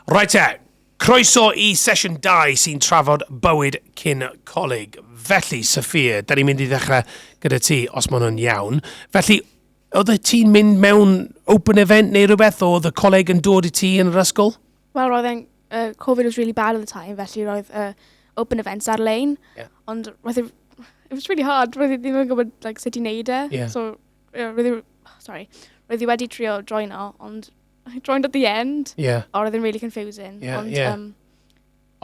Right croeso I sesiwn 2 sy'n trafod bywyd cyn coleg. Felly, Sophia, da ni'n mynd I ddechrau gyda ti, os maen nhw'n iawn. Felly, oedd ti'n mynd mewn open event neu rhywbeth, o oedd y coleg yn dod I ti yn yr ysgol? Well, roedd Covid was really bad at the time, felly roedd open events ar-lein. Yeah. Ond roedd it was really hard. Roedd I ddim yn gwybod sut I wneud e. Yeah. So, roedd I wedi trio joino, ond I joined at the end. Yeah. Or roedd really confusing. Yeah, ond, yeah.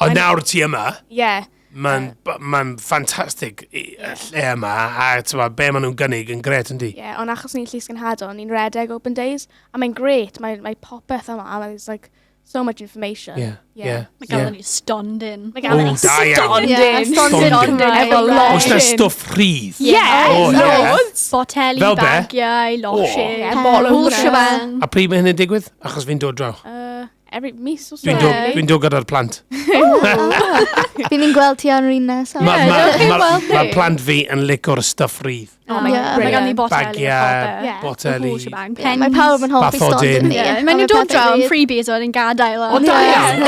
Ond nawr ti yma? Yeah. Mae'n ffantastig lle yma, a be maen nhw'n gynnig yn gret yndi? Yeah, ond achos ni'n llys gynhadol, ni'n redeg open days, a mae'n great, mae popeth yma, a there's so much information. Yeah. Mae gael ni stond in. Mae gael ni da iawn. stond in. Efo losin. Oes na stwff rhydd? Loads. Boteli, Fel be? bagiau, losin. Bottle shebang. A pryd mae hyn yn digwydd? Achos fi'n dod draw. Every mis o so. Fi'n dod gyda'r plant. Fi'n ni'n gweld ti ar un nes. Mae plant fi yn licor stwff rhydd. Mae gael ni boteli. Bagiau, boteli. Mae pawb yn hoffi stond yn ni. Mae nhw'n dod draw yn freebies o'r yn gadael. O da iawn.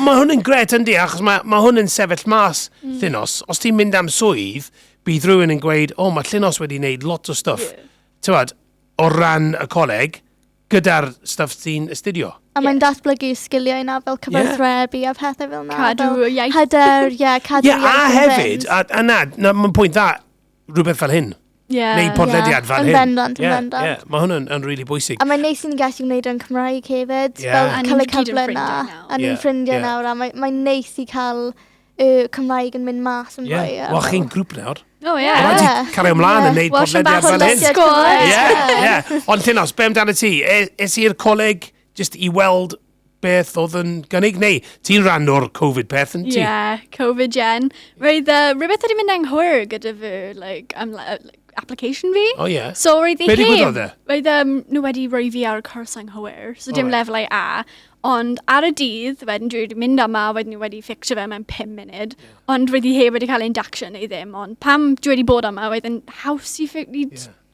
Mae hwn yn gret yndi, achos mae hwn yn sefyll mas Llynos. Os ti'n mynd am swydd, bydd rhywun yn gweud, mae Llynos wedi gwneud lot o stwff. Tywed, o ran y coleg, gyda'r stwff ti'n astudio. A mae'n datblygu sgiliau na fel cyfathrebu a pethau fel na. Cadw iaith. Cadw iaith. A hefyd, a mae'n pwynt dda, rhywbeth fel hyn. Neu podlediad fel hyn. Yn bendant. Mae hwn yn really bwysig. A mae'n neis I ni'n gallu gwneud yn Cymraeg hefyd. Fel cael y cyfle na. A ni'n ffrindiau nawr. A mae'n neis I cael Cymraeg yn mynd mas yn fwy. Wel, chi'n grŵp nawr. O, ie. Mae'n ti cario ymlaen yn neud podlediad fel hyn. Ie. Ond Llynos, be amdano ti? Es i'r coleg just I weld beth oedd yn gynnig? Neu, ti'n rhan o'r Covid peth yn ti? Ie, Covid gen. Roedd rhywbeth wedi mynd anghywir gyda fy, application fi. O ie. So roedd I Be digwyddodd e? Roedd nhw wedi rhoi fi ar y cwrs anghywir. So dim lefelau A. Ond ar y dydd, wedyn dwi wedi mynd yma, wedyn nhw wedi ffixio fe mewn 5 munud. Ond roedd I heb wedi cael induction neu ddim. Ond pam dwi wedi bod yma, wedyn haws I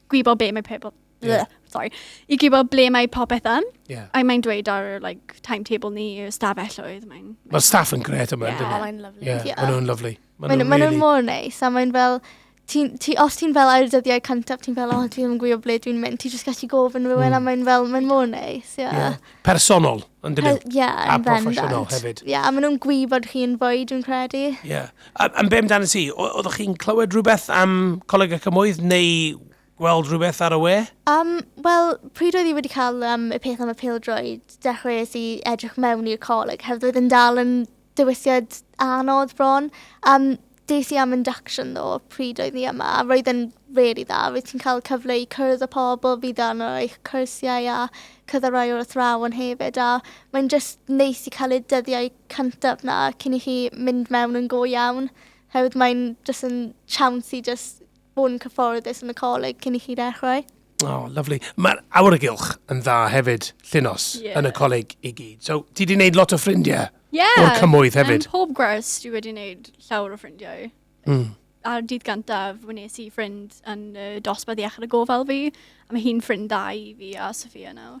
gwybod be mae pobl... I gwybod ble mae popeth yn. A mae'n dweud ar timetable ni y stafelloedd. Mae staff yn gret yma. Mae'n lyflu. Mae nhw'n lyflu. Mae nhw'n mor neis. A mae'n fel... Os ti'n fel ar y dyddiau cyntaf, ti'n fel, dwi ddim yn gwybod ble dwi'n mynd, ti'n just gallu gofyn rhywun, a mae'n mor neis, Personol, yn dyn nhw? A proffesiynol hefyd. A maen nhw'n gwybod chi'n fwy, dwi'n credu. Am be amdano ti, oeddech chi'n clywed rhywbeth am Coleg y Cymoedd, neu gweld rhywbeth ar y we? Wel, pryd oedd I wedi cael y peth am y pêl-droed, dechreuais I edrych mewn i'r coleg, hefyd oedd yn dal yn dywisiad anodd bron. Des I am induction ddo, pryd oedd ni yma, a roedd yn really dda. Roedd ti'n cael cyfle I cwrdd y pobl, bydd yn eich cwrsiau a cydda rai o'r athrawon hefyd. A mae'n just neis I cael y dyddiau cyntaf na cyn I chi mynd mewn yn go iawn. Hefyd mae'n just yn chance I just bod yn cyfforddus yn y coleg cyn I chi dechrau. Oh, lovely. Mae'r awyrgylch yn dda hefyd, Llynos, yn y coleg I gyd. So, ti wedi gwneud lot o ffrindiau? O'r Cymoedd hefyd? Pob gwrs, dwi wedi gwneud llawer o ffrindiau. Ar dydd gantaf, wnes I ffrind yn dosbarth iechyd y gofal fi, a mae hi'n ffrind dda I fi a Sophia nawr.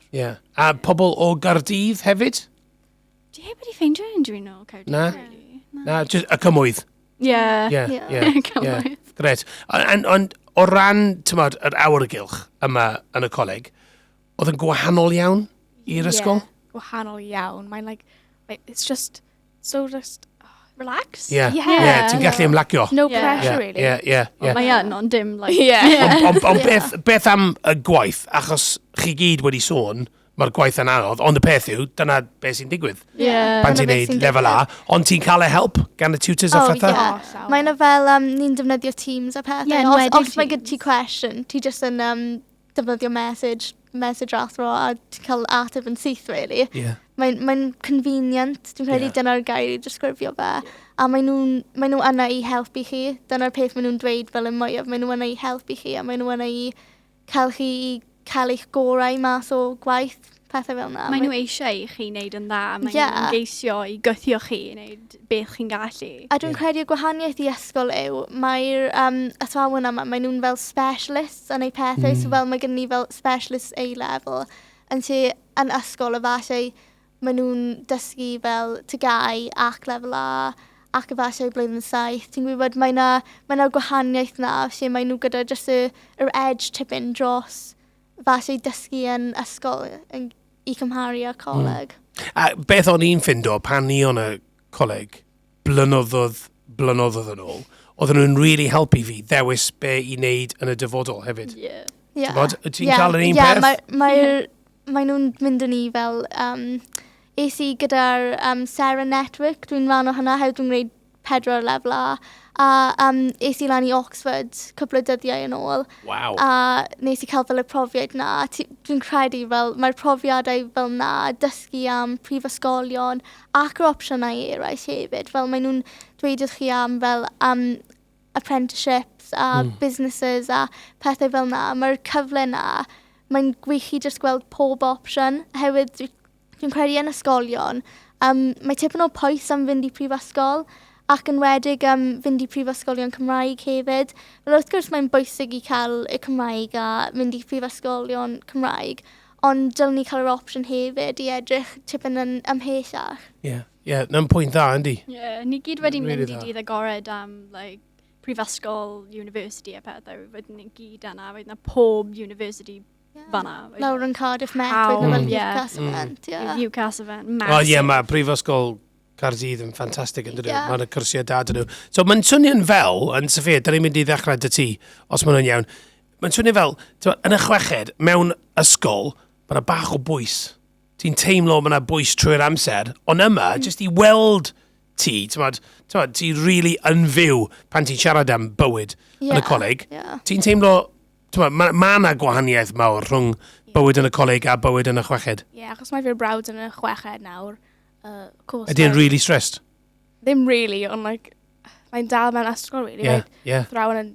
A pobl o Gaerdydd hefyd? Dwi heb wedi ffeindio unrhyw un o Gaerdydd. Na, just y Cymoedd? Cymoedd. Gret. Ond o ran, tymod, yr awyrgylch yma yn y coleg, oedd yn gwahanol iawn i'r ysgol? Gwahanol iawn. Mae'n it's just so relaxed. Ti'n gallu ymlacio. No pressure, really. Mae yn, ond dim, Ond beth am y gwaith, achos chi gyd wedi sôn, mae'r gwaith yn anodd, ond y peth yw, dyna beth sy'n digwydd. Pan ti'n neud lefel A, ond ti'n cael y help gan y tutors a pethau? Mae'n fel, ni'n defnyddio Teams a pethau. Os mae gyda ti cwestiwn, ti jyst yn defnyddio message athro a ti'n cael ateb yn syth, really. Mae'n convenient, dwi'n credu dyna'r gair I disgrifio fe. A maen nhw yna I helpu chi. Dyna'r peth maen nhw'n dweud fel y mwyaf. Maen nhw yna I helpu chi a maen nhw yna I cael chi I cael eich gorau mas o gwaith, pethau fel yna. Maen nhw eisiau I chi wneud yn dda. Maen nhw'n geisio I gythio chi I wneud beth chi'n gallu. A dwi'n credu y gwahaniaeth I ysgol yw, mae'r athrawon yma, maen nhw'n fel specialists yn ei pethau. So fel mae gen ni fel specialist A-level. Yn lle yn ysgol y falle maen nhw'n dysgu fel tygau ac lefel A ac efallai blwyddyn 7. Ti'n gwybod, mae yna gwahaniaeth na lle mae nhw gyda jyst yr edge tipyn dros efallai dysgu yn ysgol i cymharu â coleg. A beth o'n i'n ffindo pan ni o'n y coleg blynyddoedd yn ôl, oedden nhw'n really helpu fi ddewis be i wneud yn y dyfodol hefyd. Ti'n cael yr un peth? Mae nhw'n mynd yn ni fel... es i gyda'r Sarah Network, dwi'n rhan o hynna, hefyd dwi'n gwneud 4 lefel A. A es i lan i Oxford cwpl o dyddiau yn ôl. Wow. A nes i cael fel y profiad na. Dwi'n credu fel mae'r profiadau fel na, dysgu am prifysgolion ac yr opsiynau eraill hefyd. Fel mae nhw'n dweud wrth chi am fel apprenticeships a businesses a pethau fel na. Mae'r cyfle na, mae'n gwych i jyst gweld pob opsiwn. Hefyd dwi'n credu yn ysgolion, mae tipyn o poes am fynd i prifysgol ac yn wedig fynd i prifysgolion Cymraeg hefyd. Fel wrth gwrs mae'n bwysig i cael y Cymraeg a mynd i prifysgolion Cymraeg, ond dylwn ni cael yr opsiwn hefyd i edrych tipyn yn ymhellach. Na'n pwynt dda, yndi? Ni gyd wedi mynd i dydd agored am prifysgol, university a pethau. Wedyn ni gyd yna, wedyn pob university fanna. Lawr yn Cardiff Met, wedyn fel UCAS event. UCAS event, massive. Mae prifysgol Caerdydd yn ffantastig yn dydw. Mae'n y cyrsiau da dyn nhw. So mae'n swnio'n fel, yn Sophia, da ni'n mynd i ddechrau dy ti, os mae'n iawn. Mae'n swnio fel, yn y chweched, mewn ysgol, mae'n bach o bwys. Ti'n teimlo mae'n bwys trwy'r amser, ond yma, jyst i weld ti, ti'n really yn fyw pan ti'n siarad am bywyd yn y coleg. Ti'n teimlo, mae yna gwahaniaeth mawr rhwng bywyd yn y coleg a bywyd yn y chweched. Achos mae fi'r brawd yn y chweched nawr. Ydy'n really stressed? Ddim really, ond mae'n dal mewn ysgol, really. Thrawn yn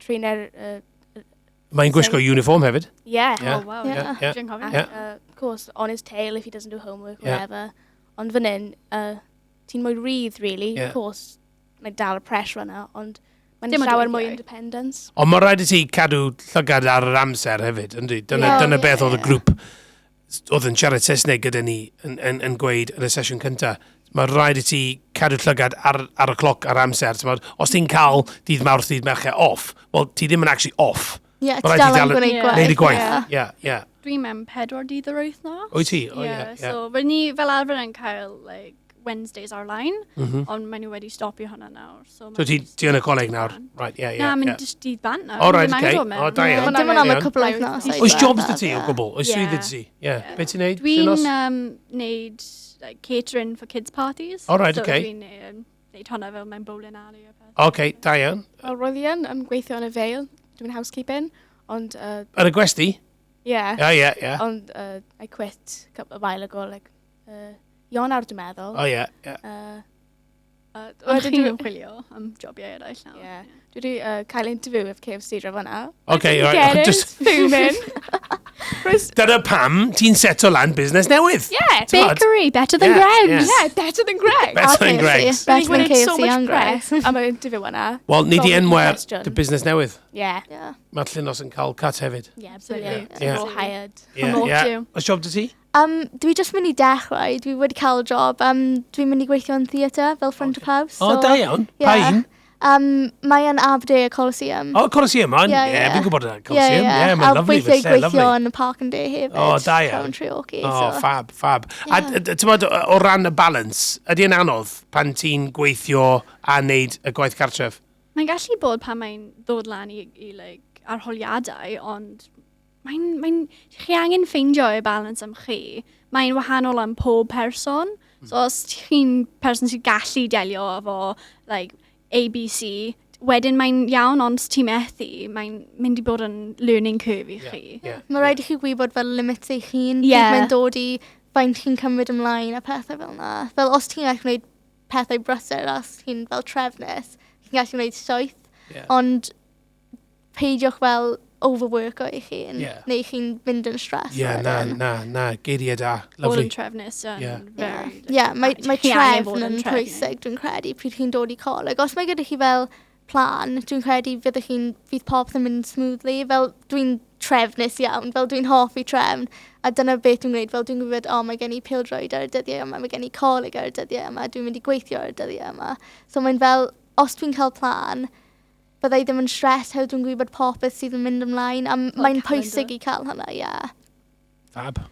trainer... Mae'n gwisgo uniform hefyd? Oh, wow. Of course, on his tail if he doesn't do homework, whatever. Ond fan hyn, ti'n mwy rydd, really. Of course, mae'n dal y pressure yna, ond mae'n llawer mwy independence. Ond mae'n rhaid i ti cadw llygad ar yr amser hefyd, ynddi? Dyna beth oedd y grŵp oedd yn siarad Saesneg gyda ni yn gweud yn y sesiwn cyntaf. Mae'n rhaid i ti cadw llygad ar y cloc ar amser. Os ti'n cael dydd Mawrth, dydd Mercher off, wel, ti ddim yn actually off. Ti dal yn gwneud gwaith. Dwi'n mewn 4 dydd yr wythnos. Wyt ti? So, rydyn ni fel arfer yn cael, Wednesdays ar-line, ond maen nhw wedi stopio hwnna nawr. So ti yn y coleg nawr? Na, mae'n just dydd bant nawr. O, right, okay. O, da iawn. Dim ond am y cwpl o wythnos. Oes jobs dy ti o gwbl? Oes swydd dy ti? Be ti'n neud? Dwi'n neud catering for kids parties. O, right, okay. So dwi'n neud hwnna fel mewn bowling alley. Okay, da iawn. Wel, roedd i yn gweithio yn y Vale. Dwi'n housekeeping, ond... Yn y gwesti? Yeah. Ond I quit a while ago, Ionawr, dwi'n meddwl. Wedyn dwi'n chwilio am jobiau eraill nawr. Dwi wedi cael interview of KFC dra fanna. Okay, just... Fuming. Dyna pam ti'n seto lan busnes newydd. Bakery, better than Greg's. Better than Greg's. Better than Greg's. Better than KFC and Greg's. Am y interview yna. Wel, ni di enwer dy busnes newydd. Mae'r Llions yn cael cut hefyd. Brilliant. All hired. Oes job dy ti? Dwi jyst mynd i dechrau. Dwi wedi cael job. Dwi'n mynd i gweithio yn theatr fel front of house. O, da iawn. Pa un? Mae yn Aberdare Coliseum. O, Coliseum, on? Fi'n gwybod y Coliseum. Mae'n lyflu. A gweithio yn y Park and Day hefyd. O, da iawn. O, fab. A o ran y balance, ydy yn anodd pan ti'n gweithio a wneud y gwaith cartref? Mae'n gallu bod pan mae'n ddod lan i arholiadau, ond chi angen ffeindio y balance am chi. Mae'n wahanol am pob person. So os chi'n person sy'n gallu delio efo ABC, wedyn mae'n iawn, ond ti'n methu, mae'n mynd i bod yn learning curve i chi. Mae rhaid i chi gwybod fel limits eich hun. Mae'n dod i faint chi'n cymryd ymlaen a pethau fel yna. Fel os ti'n gallu gwneud pethau brysur, os chi'n fel trefnus, chi'n gallu gwneud sioeth. Ond peidiwch fel overwork o eich hun, neu chi'n mynd yn stress. Na, geiriau da. All yn trefnus. Mae trefn yn pwysig, dwi'n credu, pryd chi'n dod i coleg. Os mae gyda chi fel plan, dwi'n credu fydd popeth yn mynd smoothly, fel dwi'n trefnus iawn, fel dwi'n hoffi trefn, a dyna beth dwi'n gwneud, fel dwi'n gwybod, mae gen i pêl-droed ar y dyddiau yma, mae gen i coleg ar y dyddiau yma, dwi'n mynd i gweithio ar y dyddiau yma. So mae'n fel, os dwi'n cael plan, byddai ddim yn stres how dwi'n gwybod popeth sydd yn mynd ymlaen, a mae'n pwysig i cael hynna, ie. Fab.